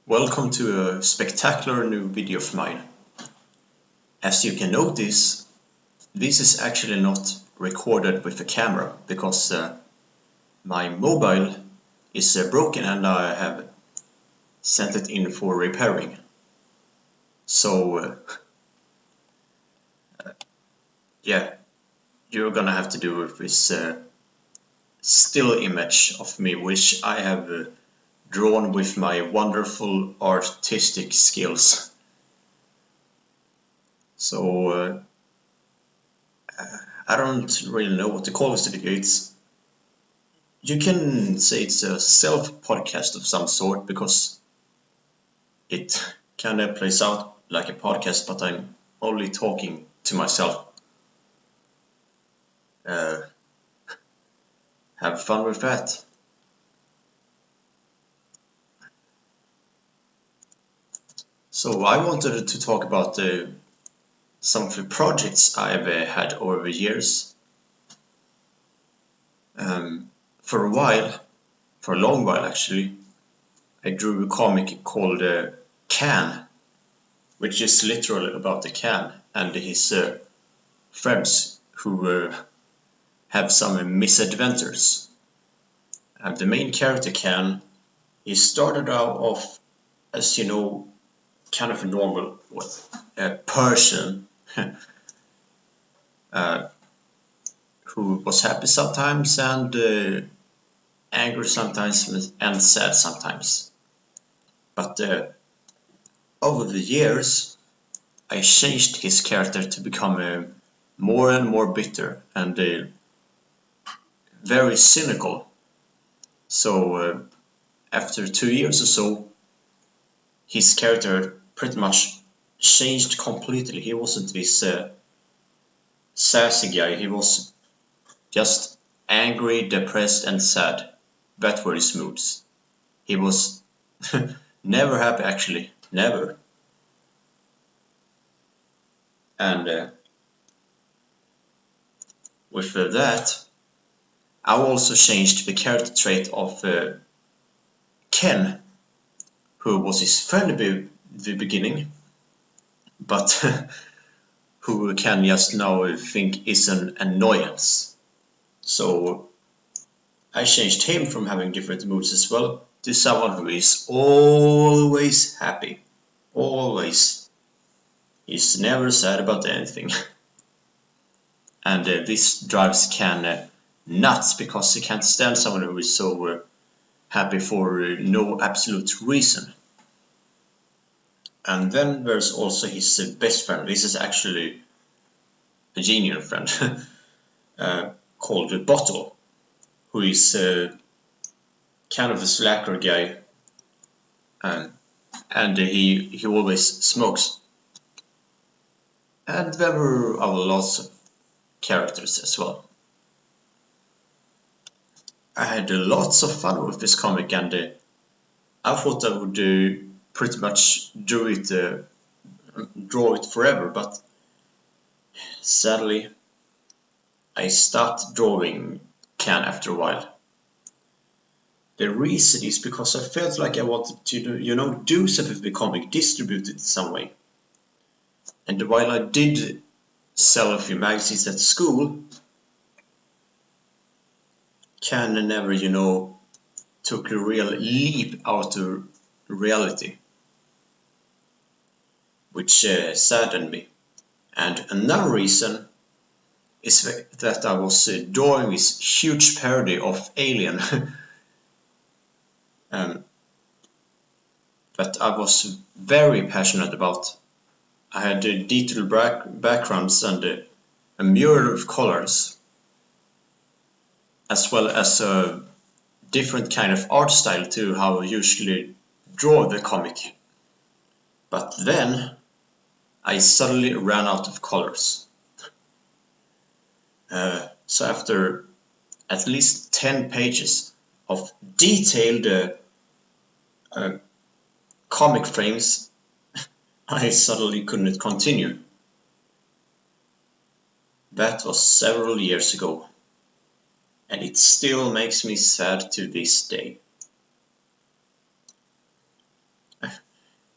Welcome to a spectacular new video of mine. As you can notice, this is actually not recorded with a camera because my mobile is broken and I have sent it in for repairing. So yeah, you're gonna have to do with this still image of me, which I have drawn with my wonderful artistic skills. So I don't really know what to call this video. You can say it's a self-podcast of some sort because it kind of plays out like a podcast, but I'm only talking to myself. Have fun with that. So I wanted to talk about some of the projects I've had over the years. For a long while actually, I drew a comic called Can, which is literally about the Can and his friends who have some misadventures. And the main character Can, he started out off as, kind of a normal person who was happy sometimes and angry sometimes and sad sometimes. But over the years, I changed his character to become more and more bitter and very cynical. So after 2 years or so, his character pretty much changed completely. He wasn't this sassy guy. He was just angry, depressed, and sad. That were his moods. He was never happy, actually. Never. And with that, I also changed the character trait of Ken, who was his friend at the beginning, but who Ken just now think is an annoyance. So I changed him from having different moods as well to someone who is always happy. Always. He's never sad about anything. And this drives Ken nuts because he can't stand someone who is so happy for no absolute reason. And then there's also his best friend. This is actually a genuine friend called Bottle, who is kind of a slacker guy, and he always smokes. And there were lots of characters as well. I had lots of fun with this comic, and I thought I would pretty much draw it forever, but sadly I stopped drawing Can after a while. The reason is because I felt like I wanted to do something with the comic, distribute it in some way. And while I did sell a few magazines at school, Can never, took a real leap out to reality, which saddened me. And another reason is that I was drawing this huge parody of Alien that I was very passionate about. I had detailed backgrounds and a mural of colors, as well as a different kind of art style to how I usually draw the comic. But then I suddenly ran out of colors. So after at least 10 pages of detailed comic frames, I suddenly couldn't continue. That was several years ago, and it still makes me sad to this day.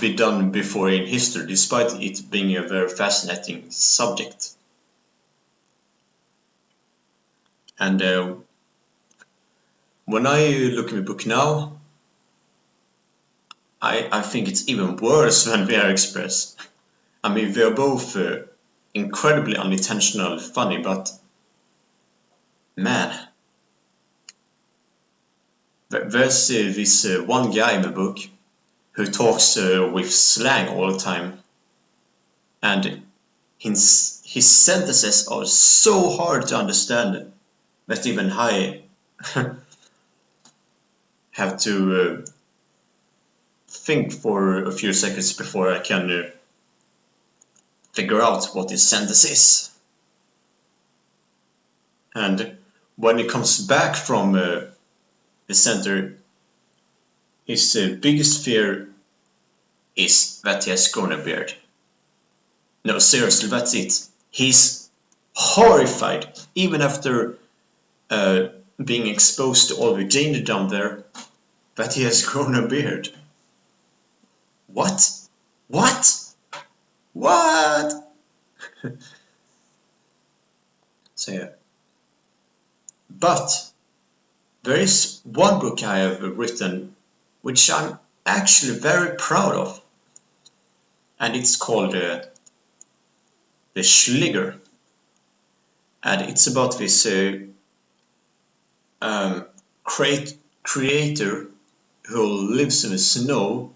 be done before in history, despite it being a very fascinating subject. And when I look at the book now, I think it's even worse than VR Express. I mean, they're both incredibly unintentional funny, but man, there's this one guy in the book who talks with slang all the time, and his sentences are so hard to understand that even I have to think for a few seconds before I can figure out what his sentence is. And when he comes back from the center, his biggest fear is that he has grown a beard. No, seriously, that's it. He's horrified, even after being exposed to all the danger down there, that he has grown a beard. What? What? What? So yeah. But there is one book I have written which I'm actually very proud of, and it's called The Schligger, and it's about this creator who lives in the snow,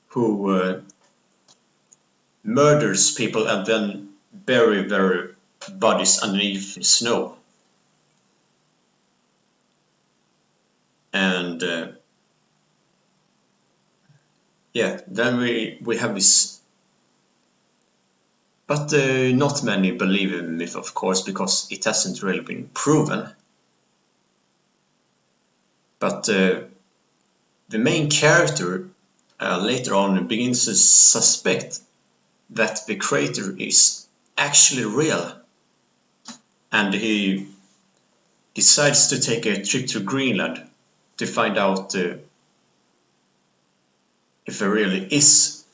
who murders people and then bury their bodies underneath the snow. And yeah, then we have this, but not many believe in the myth, of course, because it hasn't really been proven. But the main character later on begins to suspect that the creator is actually real, and he decides to take a trip to Greenland to find out if there really is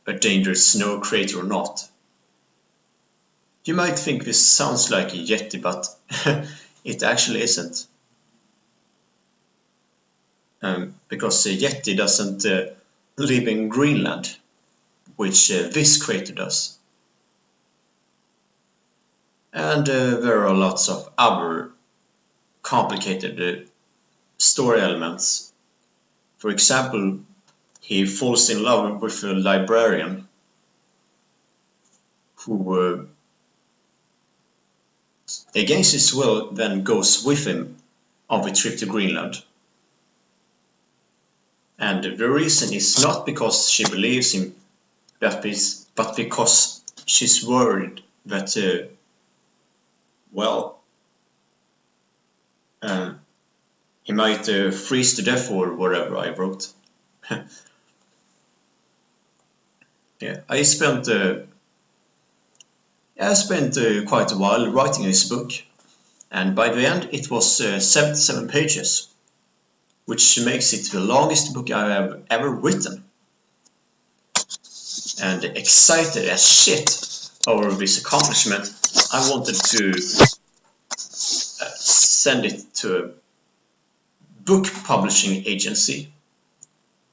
a dangerous snow creator or not. You might think this sounds like a Yeti, but it actually isn't. Because a Yeti doesn't live in Greenland, which this creator does. And there are lots of other complicated story elements. For example, he falls in love with a librarian who, against his will, then goes with him on the trip to Greenland. And the reason is not because she believes him, but because she's worried that, he might freeze to death or whatever I wrote. Yeah, I spent quite a while writing this book, and by the end it was 77 pages, which makes it the longest book I have ever written. And excited as shit over this accomplishment, I wanted to send it to a book publishing agency.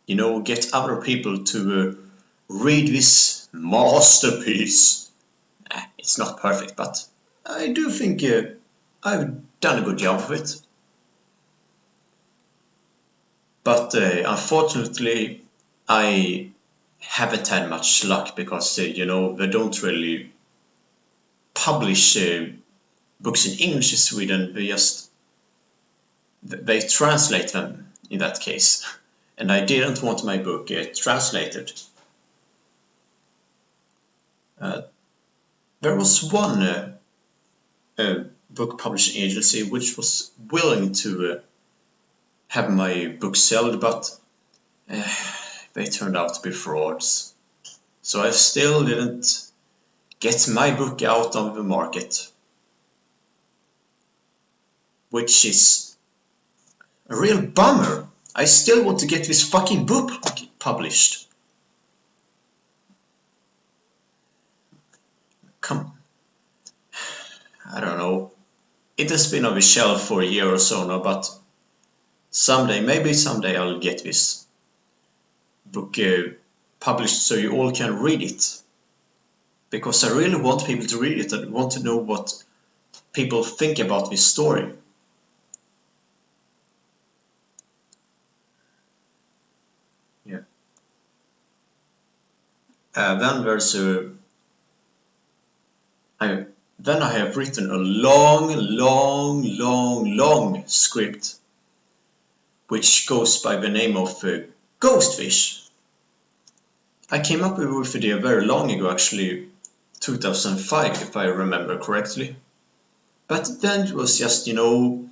You know, get other people to read this masterpiece. It's not perfect, but I do think I've done a good job of it. But unfortunately, I haven't had much luck because, you know, they don't really publish books in English in Sweden. They translate them in that case. And I didn't want my book translated. There was one book publishing agency which was willing to have my book sold, but they turned out to be frauds. So I still didn't get my book out on the market, which is a real bummer. I still want to get this fucking book published. come, I don't know. It has been on the shelf for a year or so now, but maybe someday I'll get this book published so you all can read it. Because I really want people to read it. I want to know what people think about this story. Yeah. Then there's then I have written a long script which goes by the name of Ghostfish. I came up with the idea very long ago, actually 2005 if I remember correctly. But then it was just, the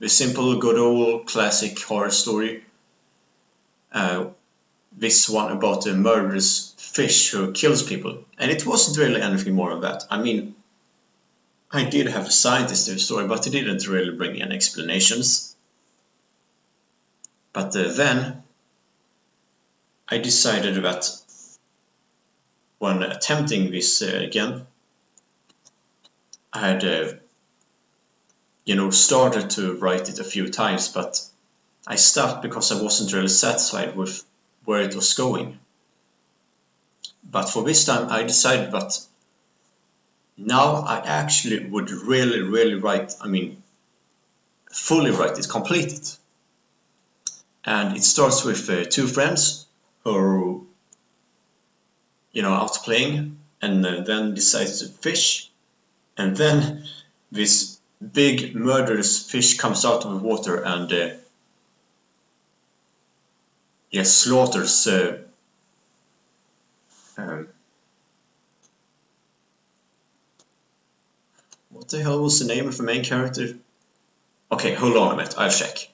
simple good old classic horror story. This one about a murderous fish who kills people. And it wasn't really anything more of that. I mean, I did have a scientist in the story, but he didn't really bring any explanations. But then I decided that when attempting this again, I had started to write it a few times, but I stopped because I wasn't really satisfied with where it was going. But for this time I decided that now I actually would really write, fully write it, complete it. And it starts with two friends who are, out playing, and then decide to fish, and then this big murderous fish comes out of the water and slaughters what the hell was the name of the main character? Okay, hold on a minute, I'll check.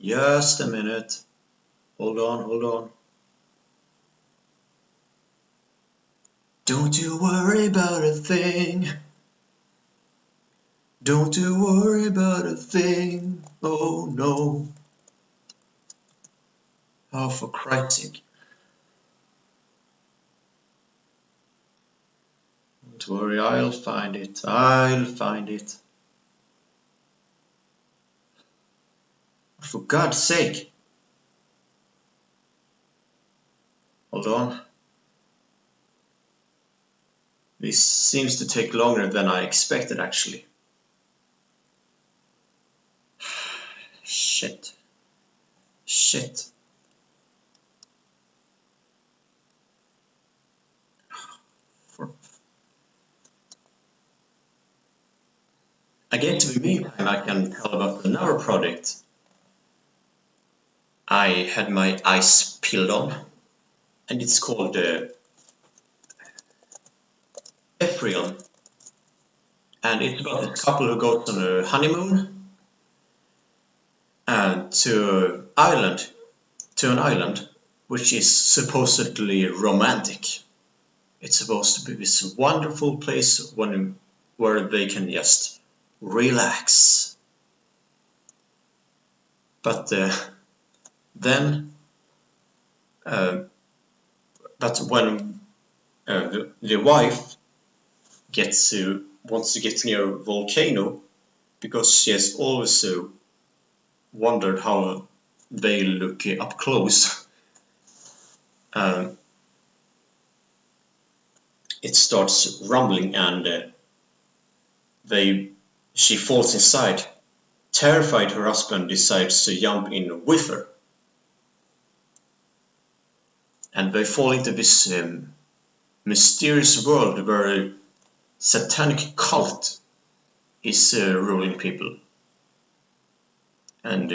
Just a minute. Hold on. Don't you worry about a thing. Don't you worry about a thing. Oh no. Oh, for Christ's sake. Don't worry, I'll find it. For God's sake. Hold on. This seems to take longer than I expected, actually. Shit. I guess in the meantime I can tell about another project I had my eyes peeled on, and it's called Ephraim, and it's about a couple who goes on a honeymoon and to an island which is supposedly romantic. It's supposed to be this wonderful place where they can just relax. But when the wife wants to get near a volcano, because she has always wondered how they look up close. It starts rumbling and she falls inside. Terrified, her husband decides to jump in with her. And they fall into this mysterious world where a satanic cult is ruling people. And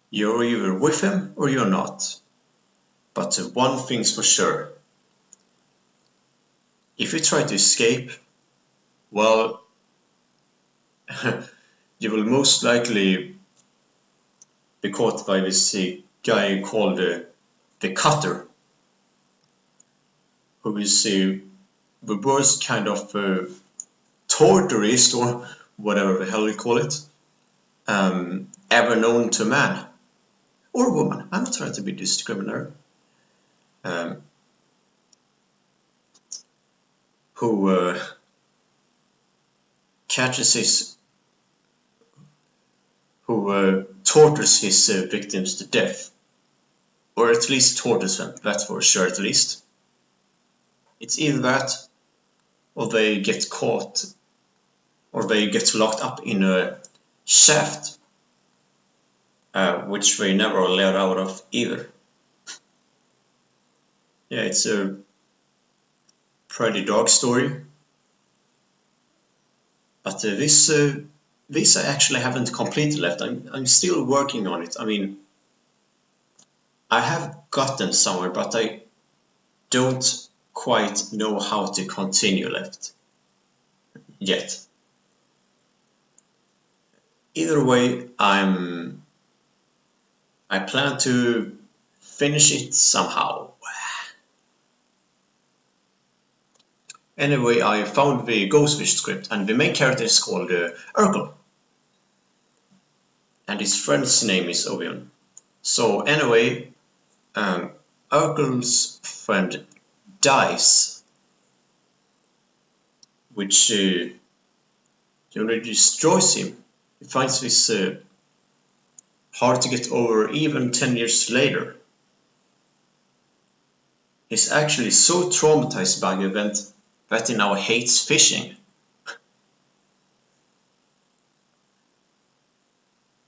you're either with him or you're not. But one thing's for sure. If you try to escape, well, you will most likely be caught by this guy called the Cutter, who is the worst kind of torturist, or whatever the hell you call it, ever known to man or woman. I'm not trying to be discriminatory. Who tortures his victims to death, or at least tortures them. That's for sure. At least it's either that, or they get caught, or they get locked up in a shaft, which they never are let out of either. Yeah, it's a pretty dark story. But this I actually haven't completed left. I'm still working on it. I mean, I have gotten somewhere, but I don't quite know how to continue left yet. Either way, I plan to finish it somehow. Anyway, I found the Ghostfish script, and the main character is called Urkel. And his friend's name is Ovion. So anyway, Urkel's friend dies, which destroys him. He finds this hard to get over even 10 years later. He's actually so traumatized by the event that he now hates fishing.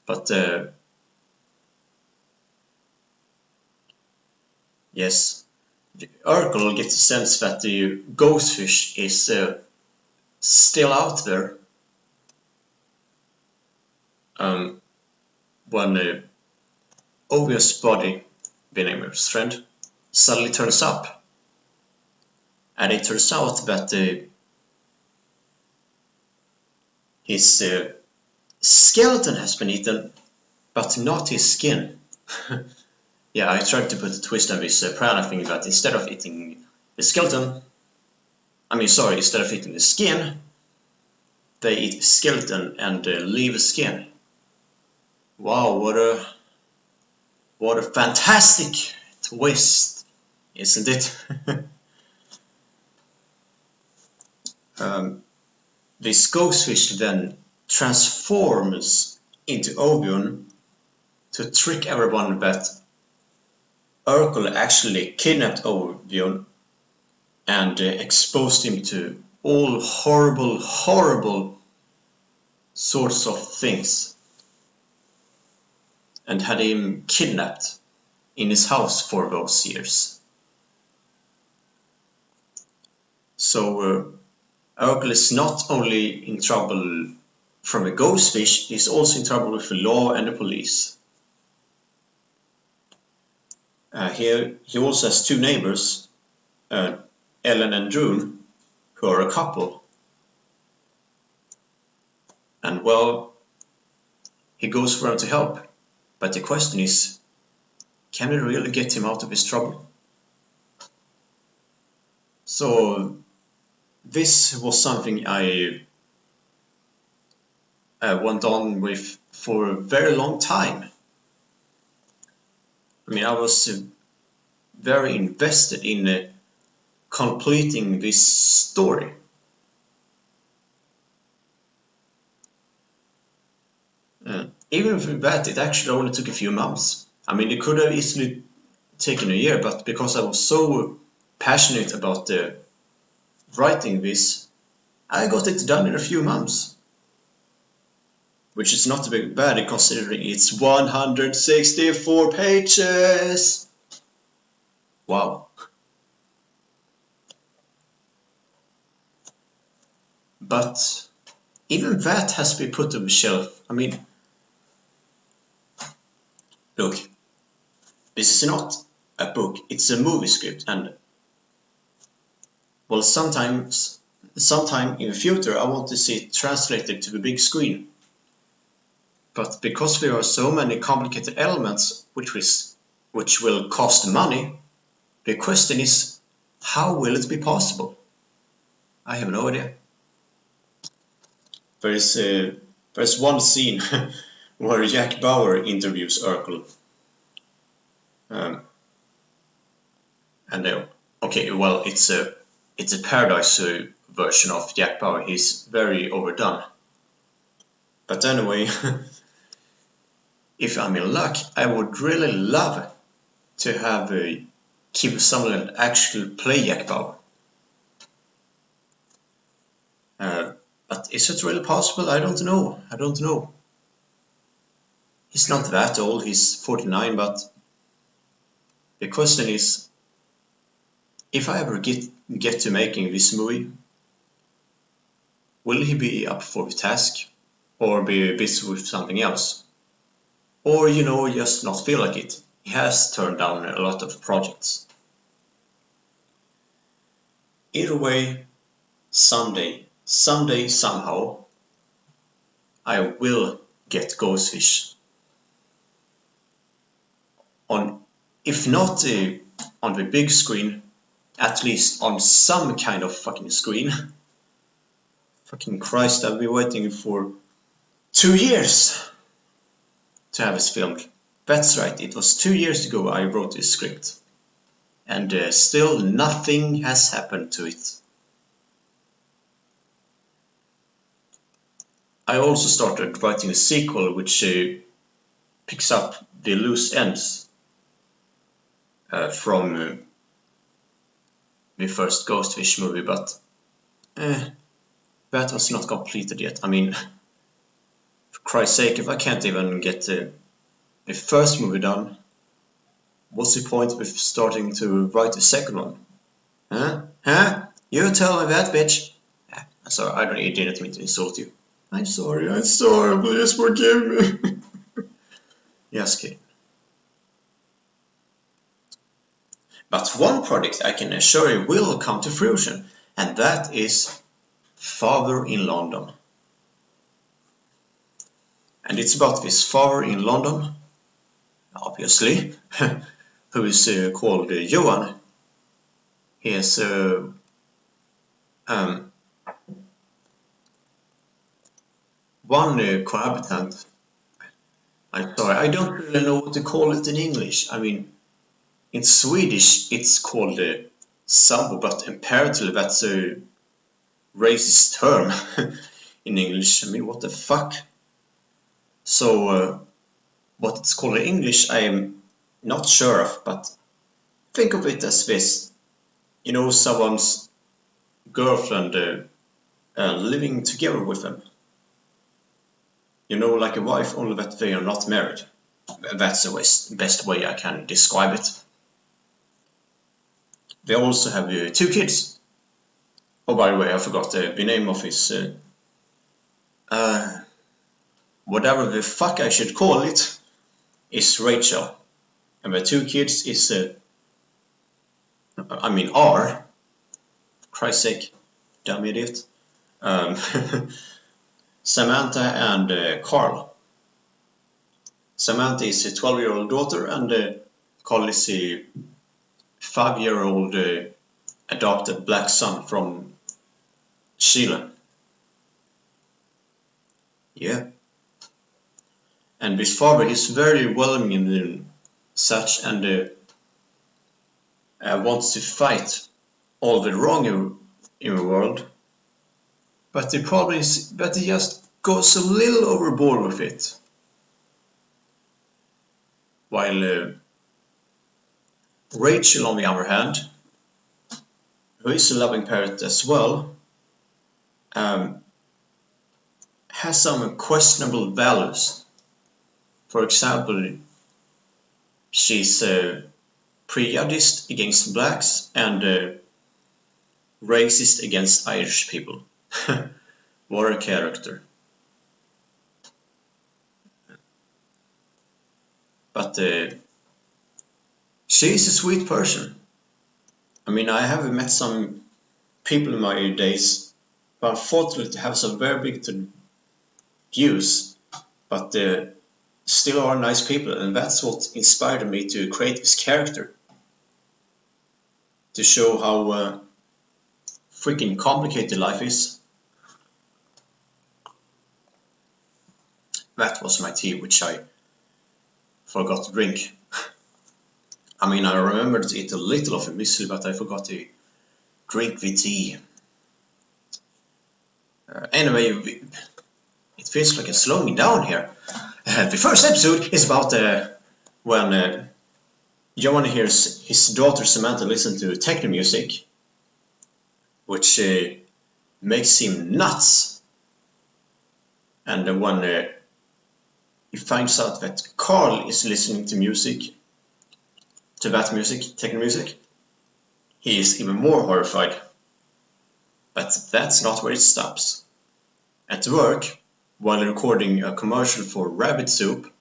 But yes, Urkel gets the sense that the ghostfish is still out there when Ovion's body, being his friend, suddenly turns up. And it turns out that his skeleton has been eaten, but not his skin. Yeah, I tried to put a twist on this piranha thing, that instead of eating the skeleton, instead of eating the skin, they eat the skeleton and leave the skin. Wow, what a fantastic twist, isn't it? This ghostfish then transforms into Ovion to trick everyone that Urkel actually kidnapped Ovion and exposed him to all horrible sorts of things, and had him kidnapped in his house for those years. So Urkel is not only in trouble from a ghostfish, he's also in trouble with the law and the police. Here he also has two neighbors, Ellen and June, who are a couple. And well, he goes for them to help, but the question is, can we really get him out of his trouble? So this was something I went on with for a very long time. I was very invested in completing this story. Even with that, it actually only took a few months. It could have easily taken a year, but because I was so passionate about writing this, I got it done in a few months. Which is not a bit bad considering it's 164 pages! Wow. But even that has to be put on the shelf. Look, this is not a book, it's a movie script, and well, sometime in the future I want to see it translated to the big screen. But because there are so many complicated elements which will cost money, the question is, how will it be possible? I have no idea. There's one scene where Jack Bauer interviews Urkel. Okay, well, it's a Paradise version of Jack Bauer. He's very overdone. But anyway, if I'm in luck, I would really love to have Kiefer Sutherland actually play Jack Bauer. But is it really possible? I don't know. He's not that old, he's 49, but the question is, if I ever get to making this movie, will he be up for the task? Or be busy with something else? Or, just not feel like it? He has turned down a lot of projects. Either way, someday, somehow, I will get Ghostfish. If not on the big screen, at least on some kind of fucking screen. Fucking Christ, I've been waiting for 2 years to have this filmed. That's right, it was 2 years ago I wrote this script. And still nothing has happened to it. I also started writing a sequel which picks up the loose ends from the first Ghostfish movie, but that was not completed yet. I mean, for Christ's sake, if I can't even get the first movie done, what's the point with starting to write the second one? Huh? You tell me that, bitch. I'm sorry, I didn't mean to insult you. I'm sorry, please forgive me. Yes, kidding. But one project I can assure you will come to fruition, and that is Father in London. And it's about this father in London, obviously, who is called Johan. He has one cohabitant. I'm sorry, I don't really know what to call it in English. I mean, in Swedish it's called sambo, but apparently that's a racist term in English. I mean, what the fuck? So what it's called in English I am not sure of, but think of it as this. Someone's girlfriend living together with them. Like a wife, only that they are not married. That's the best way I can describe it. They also have 2 kids. Oh, by the way, I forgot the name of his... whatever the fuck I should call it, is Rachel. And the 2 kids is... are... For Christ's sake, dumb idiot. Samantha and Carl. Samantha is a 12-year-old daughter, and Carl is a 5-year-old adopted black son from Chile. Yeah. And this father is very welcoming and such, and wants to fight all the wrong in the world. But the problem is that he just goes a little overboard with it. While Rachel, on the other hand, who is a loving parent as well, has some questionable values. For example, she's prejudiced against blacks and racist against Irish people. What a character. But she's a sweet person. I mean, I have met some people in my days who unfortunately have some very bigoted views, but still are nice people, and that's what inspired me to create this character. To show how freaking complicated life is. that was my tea, which I forgot to drink. I mean, I remembered to eat a little of a muesli, but I forgot to drink the tea. Anyway, it feels like it's slowing down here. The first episode is about when Johan hears his daughter Samantha listen to techno music, which makes him nuts. And when he finds out that Carl is listening to that music, techno music, he is even more horrified. But that's not where it stops. At work, while recording a commercial for rabbit soup,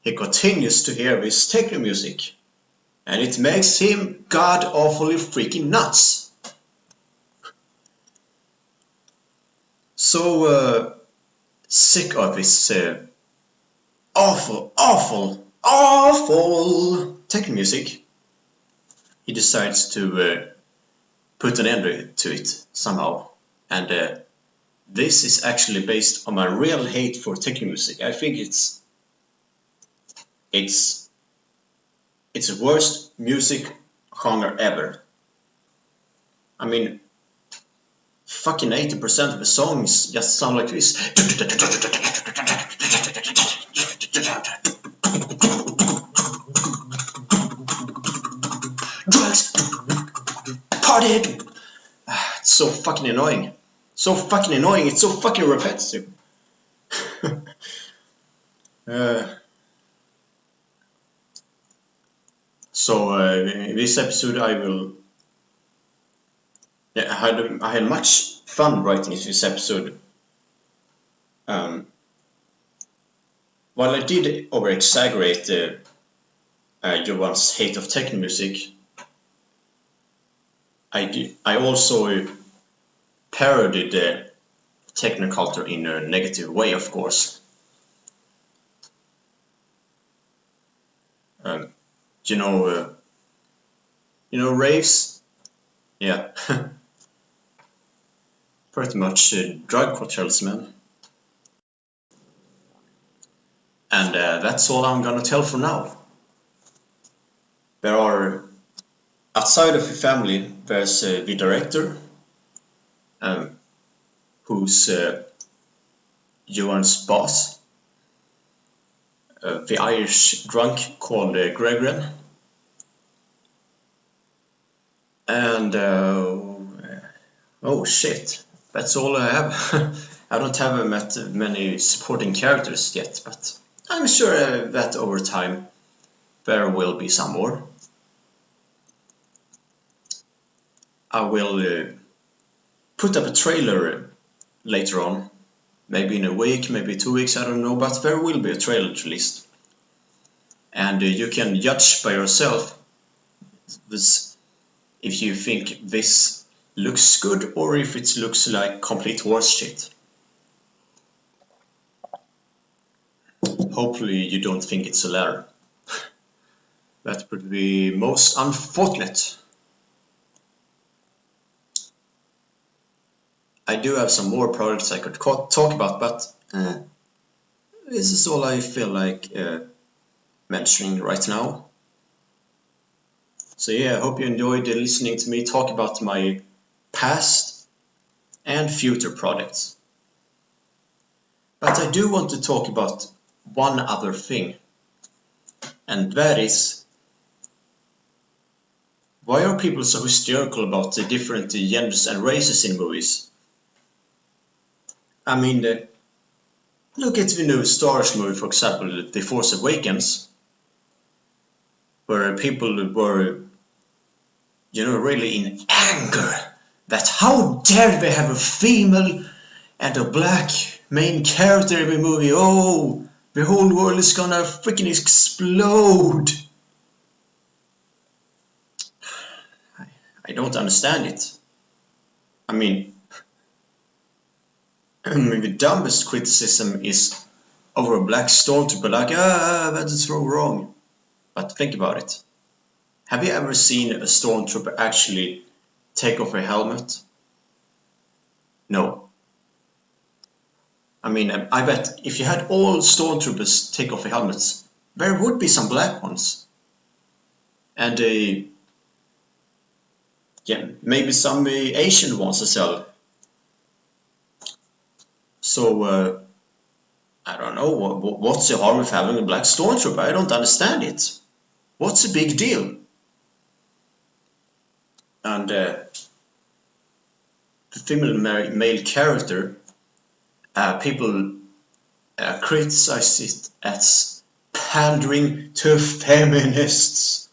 he continues to hear this techno music, and it makes him god-awfully freaking nuts. So sick of this awful techno music, he decides to put an end to it somehow. And this is actually based on my real hate for techno music. I think it's the worst music genre ever. I mean, fucking 80% of the songs just sound like this. Drugs, party. It's so fucking annoying. So fucking annoying. It's so fucking repetitive. So in this episode I had much fun writing this episode. While I did over-exaggerate Johan's hate of techno music, I also parodied techno culture in a negative way, of course. You know raves? Yeah. Pretty much drug cartels, man. And that's all I'm gonna tell for now. There are, outside of the family, there's the director, who's Johan's boss, the Irish drunk called Gregorian, and oh shit, that's all I have. I don't have met many supporting characters yet, but I'm sure that over time there will be some more. I will put up a trailer later on, maybe in a week, maybe 2 weeks, I don't know, but there will be a trailer released. And you can judge by yourself if you think this looks good or if it looks like complete horse shit. Hopefully you don't think it's a letter. That would be most unfortunate. I do have some more projects I could talk about, but this is all I feel like mentioning right now. So yeah, I hope you enjoyed listening to me talk about my past and future projects. But I do want to talk about one other thing, and that is, why are people so hysterical about the different genders and races in movies? I mean, look at the new Star Wars movie, for example, The Force Awakens, where people were, really in anger that how dare they have a female and a black main character in the movie. Oh, the whole world is gonna freaking explode. I don't understand it. I mean, the dumbest criticism is over a black stormtrooper, like, that is so wrong. But think about it. Have you ever seen a stormtrooper actually take off a helmet? No. I mean, I bet if you had all stormtroopers take off their helmets, there would be some black ones. And yeah, maybe some Asian ones as well. So I don't know, what's the harm of having a black stormtrooper? I don't understand it. What's the big deal? And the female male character, people criticize it as pandering to feminists.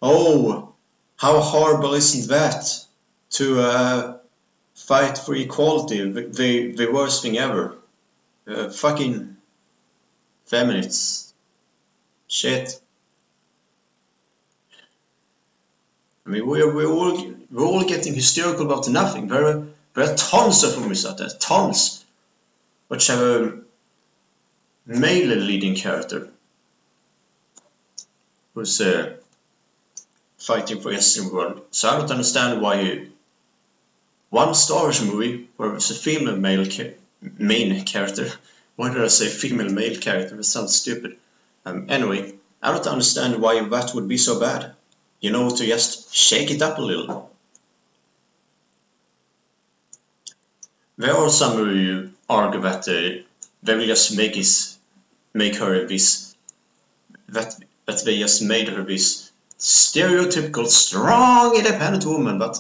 Oh, how horrible isn't that? To fight for equality, the worst thing ever. Fucking feminists. Shit. I mean, we're all getting hysterical about nothing. There are tons of movies out there, tons, which have a male leading character who's fighting for yes in the world. So I don't understand why one Star Wars movie where it's a female main character. Why did I say female male character? That sounds stupid. Anyway, I don't understand why that would be so bad. You know, to just shake it up a little. There are some who argue that they will just make her this, that they just made her this stereotypical strong independent woman, but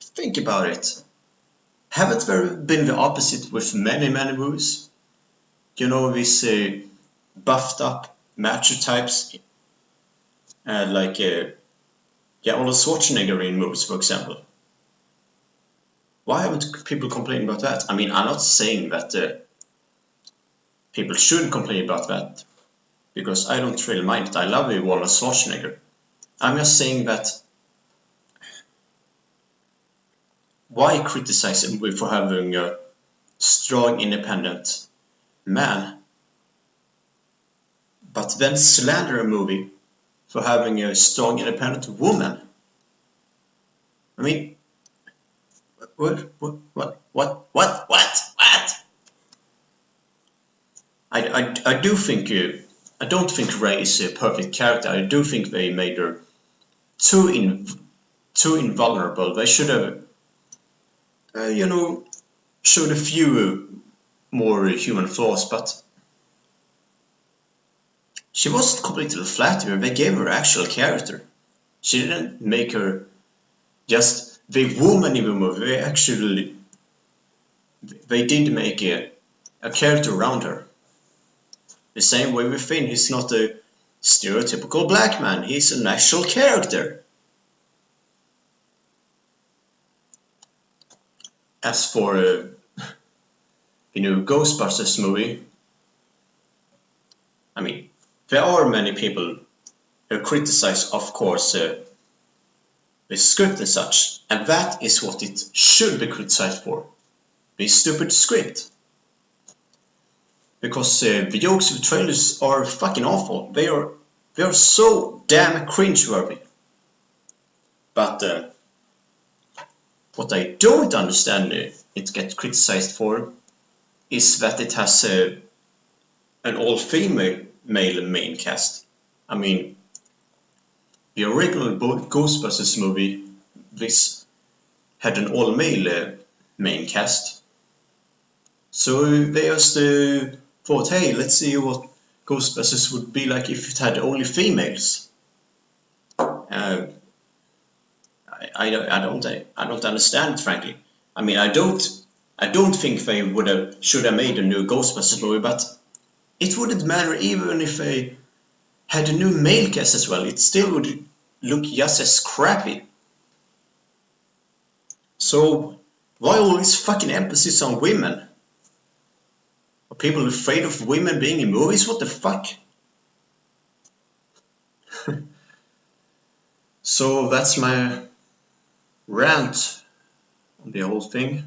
think about it. Haven't there been the opposite with many movies? You know, these buffed up macho types, like Arnold Schwarzenegger in movies, for example. Why haven't people complained about that? I mean, I'm not saying that people shouldn't complain about that, because I don't really mind it. I love Arnold Schwarzenegger. I'm just saying that why criticize him for having a strong, independent man, but then slander a movie for having a strong, independent woman? I mean, what? I do think I don't think Rey is a perfect character. I do think they made her too invulnerable. They should have, you know, showed a few more human flaws, but she wasn't completely flat here. They gave her actual character. She didn't make her just the woman in the movie. They did make a character around her. The same way with Finn, he's not a stereotypical black man. He's an actual character. As for the new Ghostbusters movie, I mean, there are many people who criticize, of course, the script and such, and that is what it should be criticized for. The stupid script. Because the jokes of the trailers are fucking awful. They are so damn cringeworthy. But what I don't understand it gets criticized for is that it has an all-female main cast. I mean, the original Ghostbusters movie, this had an all-male main cast. So they just thought, hey, let's see what Ghostbusters would be like if it had only females. I don't understand it, frankly. I mean, I don't think they should have made a new Ghostbusters movie, but it wouldn't matter even if they had a new male cast as well. It still would look just as crappy. So why all this fucking emphasis on women? Are people afraid of women being in movies? What the fuck? So that's my rant on the whole thing.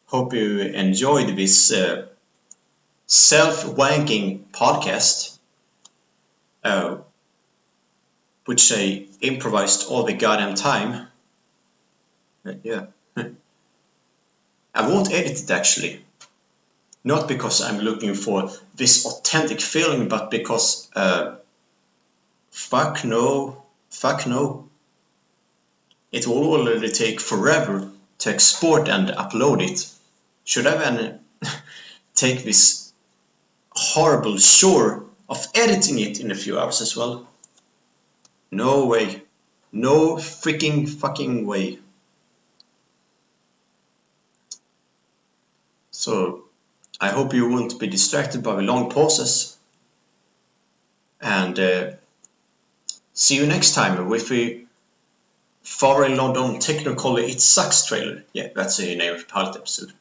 Hope you enjoyed this self-wanking podcast, which I improvised all the goddamn time. Yeah. I won't edit it actually. Not because I'm looking for this authentic feeling, but because fuck no. It will already take forever to export and upload it. Should I then take this horrible chore of editing it in a few hours as well? No way. No freaking fucking way. So I hope you won't be distracted by the long pauses. And see you next time with the Far in London Technicolor It Sucks trailer. Yeah, that's the name of the pilot episode.